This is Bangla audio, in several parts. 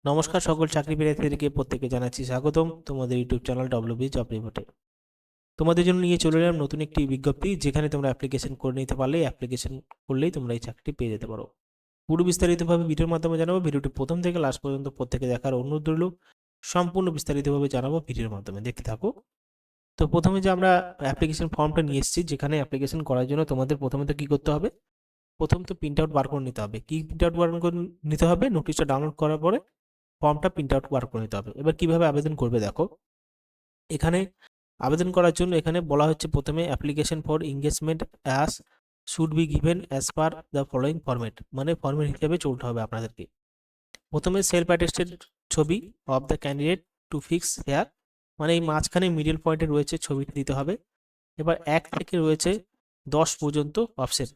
নমস্কার সকল চাকরি প্রার্থীদেরকে প্রত্যেকে জানাচ্ছি স্বাগতম তোমাদের ইউটিউব চ্যানেল ডব্লিউবি জব রিপোর্টে। তোমাদের জন্য নিয়ে চলে এলাম নতুন একটি বিজ্ঞপ্তি, যেখানে তোমরা অ্যাপ্লিকেশন করে নিতে পারলে অ্যাপ্লিকেশন করলেই তোমরা এই চাকরিটি পেয়ে যেতে পারো। পুরো বিস্তারিতভাবে ভিডিওর মাধ্যমে জানাবো। ভিডিওটি প্রথম থেকে লাস্ট পর্যন্ত প্রত্যেকে দেখার অনুরোধ রইল। সম্পূর্ণ বিস্তারিতভাবে জানাবো ভিডিওর মাধ্যমে, দেখতে থাকো। তো প্রথমে যে আমরা অ্যাপ্লিকেশন ফর্মটা নিয়ে এসেছি, যেখানে অ্যাপ্লিকেশন করার জন্য তোমাদের প্রথমে তো কি করতে হবে, প্রথম তো প্রিন্ট আউট বার করে নিতে হবে। কি প্রিন্ট আউট বার করে নিতে হবে? নোটিশটা ডাউনলোড করার পরে ফর্মটা প্রিন্ট আউট বার করে নিতে হবে। এবার কিভাবে আবেদন করবে দেখো, এখানে আবেদন করার জন্য এখানে বলা হচ্ছে প্রথমে application for engagement as should be given as per the following format, মানে ফর্মেট হিসেবে চলতে হবে আপনাদেরকে। প্রথমে সেলফ অ্যাটেস্টেড ছবি of the candidate to fix here, মানে এই মাঝখানে মিডল পয়েন্টে রয়েছে ছবিটা দিতে হবে। এবার 1 থেকে রয়েছে 10 পর্যন্ত অপশন।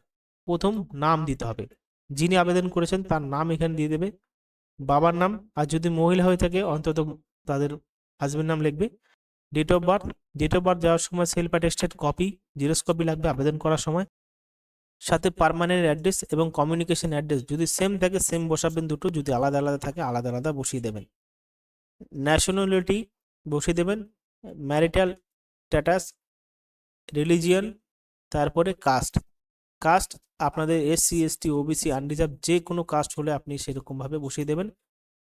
প্রথম নাম দিতে হবে, যিনি আবেদন করেছেন তার নাম এখানে দিয়ে দেবে, বাবার নাম, আর যদি মহিলা হয়ে থাকে অন্তত তাদের হাজবেন্ড নাম লিখবে। Date of birth, date of birth যাওয়ার সময় self attested copy, xerox copy লাগবে আবেদন করার সময়। সাথে পার্মানেন্ট অ্যাড্রেস এবং কমিউনিকেশন অ্যাড্রেস, যদি সেম থাকে সেম বসাবেন দুটো, যদি আলাদা আলাদা থাকে আলাদা আলাদা বসিয়ে দেবেন। ন্যাশনালিটি বসিয়ে দেবেন, ম্যারিটাল স্ট্যাটাস, রিলিজিয়ন, তারপরে কাস্ট। কাস্ট আপনাদের এসসি এসটি ওবিসি আনরিজার্ভ যে কোনো কাস্ট হলে আপনি সেরকমভাবে বসিয়ে দেবেন।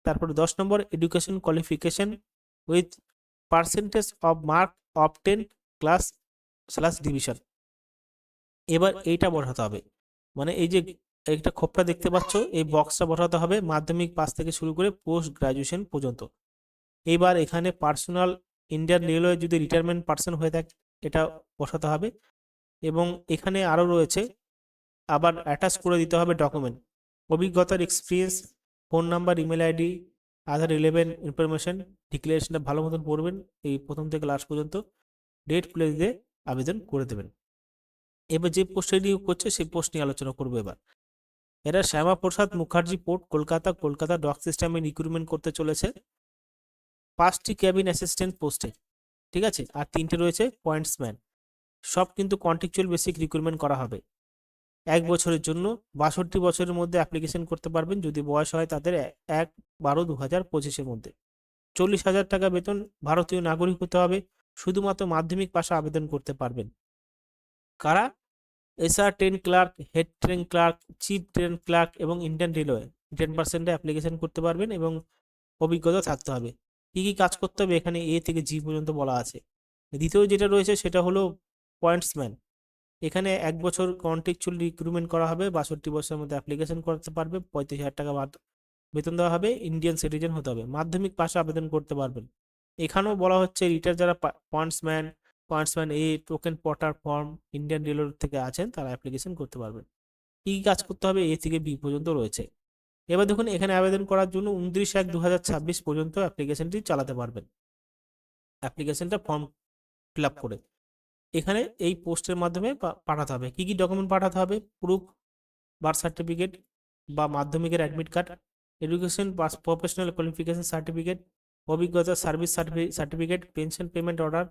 তারপরে 10 নম্বর education qualification with percentage of mark of 10 class division. এবার এইটা বসাতে হবে, মানে এই যে একটা খোপটা দেখতে পাচ্ছ, এই বক্সটা বসাতে হবে মাধ্যমিক পাস থেকে শুরু করে পোস্ট গ্রাজুয়েশন পর্যন্ত। এবার এখানে পার্সোনাল ইন্ডিয়ান রেলওয়ে যদি রিটায়ারমেন্ট পার্সন হয়ে থাকে এটা বসাতে হবে। এবং এখানে আরও রয়েছে, আবার অ্যাটাচ করে দিতে হবে ডকুমেন্ট, অভিজ্ঞতার experience, phone number, email ID, Aadhaar relevant information. ডিক্লারেশনটা ভালো মতন পড়বেন এই প্রথম থেকে লাস্ট পর্যন্ত, ডেট প্লেস দিয়ে আবেদন করে দেবেন। এবার যে পোস্টে নিয়োগ করছে সেই পোস্ট নিয়ে আলোচনা করবো। এবার এরা শ্যামা প্রসাদ মুখার্জি পোর্ট কলকাতা ডক সিস্টেমে রিক্রুটমেন্ট করতে চলেছে 5টি ক্যাবিন অ্যাসিস্ট্যান্ট পোস্টে, ঠিক আছে, আর 3টে রয়েছে পয়েন্টসম্যান। সব কিন্তু কন্ট্রাকচুয়াল বেসিক রিক্রুটমেন্ট করা হবে 1 বছরের জন্য। 62 বছরের মধ্যে অ্যাপ্লিকেশন করতে পারবেন, যদি বয়স হয় তাদের 1/12/2025 মধ্যে। 40,000 টাকা বেতন, ভারতীয় নাগরিক হতে হবে, শুধুমাত্র মাধ্যমিক পাশে আবেদন করতে পারবেন। কারা? SR train clerk, head train clerk, chief train clerk এবং ইন্ডিয়ান রেলওয়ে 10% অ্যাপ্লিকেশন করতে পারবেন এবং অভিজ্ঞতা থাকতে হবে। কি কি কাজ করতে হবে এখানে এ থেকে জি পর্যন্ত বলা আছে। দ্বিতীয় যেটা রয়েছে সেটা হলো পয়েন্টসম্যান। এখানে 1 বছর কন্ট্রাকচুয়াল রিক্রুটমেন্ট করা হবে, 62 বছরের মধ্যে অ্যাপ্লিকেশন করতে পারবে, 35,000 টাকা বেতন দেওয়া হবে, ইন্ডিয়ান সিটিজেন হতে হবে, মাধ্যমিক পাশে আবেদন করতে পারবেন। এখানেও বলা হচ্ছে রিটার যারা পয়েন্টসম্যান এ token porter from Indian railway থেকে আছেন তারা অ্যাপ্লিকেশন করতে পারবেন। কি কি কাজ করতে হবে এ থেকে বি পর্যন্ত রয়েছে। এবার দেখুন, এখানে আবেদন করার জন্য 29/1/2026 পর্যন্ত অ্যাপ্লিকেশনটি চালাতে পারবেন, অ্যাপ্লিকেশনটা ফর্ম ফিল আপ করে এখানে এই পোস্টের মাধ্যমে পাঠাতে হবে। কি কি ডকুমেন্ট পাঠাতে হবে? প্রুফ, বার্থ সার্টিফিকেট বা মাধ্যমিকের admit card, education professional qualification certificate, অভিজ্ঞতা service certificate, pension payment order,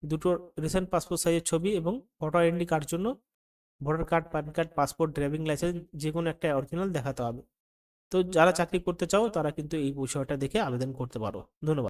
দুটো রিসেন্ট পাসপোর্ট সাইজের ছবি এবং ভোটার আইডেন্টি কার্ড জন্য voter card, PAN card, passport, driving licence যে কোনো একটা অরিজিনাল দেখাতে হবে। তো যারা চাকরি করতে চাও তারা কিন্তু এই বিষয়টা দেখে আবেদন করতে পারো। ধন্যবাদ।